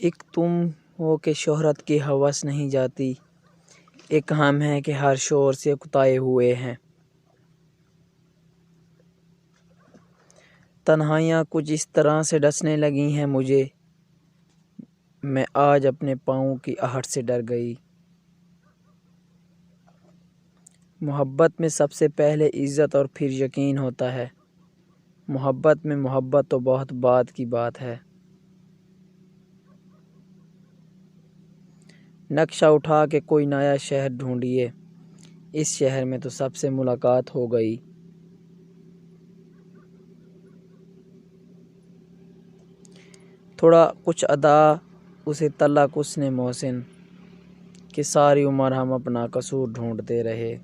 ایک تم ہو کہ شہرت کی ہوس نہیں جاتی، ایک ہم ہیں کہ ہر شور سے اکتائے ہوئے ہیں۔ تنہائیاں کچھ اس طرح سے ڈسنے لگی ہیں مجھے، میں آج اپنے پاؤں کی آہٹ سے ڈر گئی۔ محبت میں سب سے پہلے عزت اور پھر یقین ہوتا ہے۔ محبت میں محبت تو بہت بعد کی بات ہے۔ نقشہ اٹھا کے کوئی نیا شہر ڈھونڈیے، اس شہر میں تو سب سے ملاقات ہو گئی۔ تھوڑا کچھ ادا اسے تلک اس نے محسن، کہ ساری عمر ہم اپنا قصور ڈھونڈتے رہے۔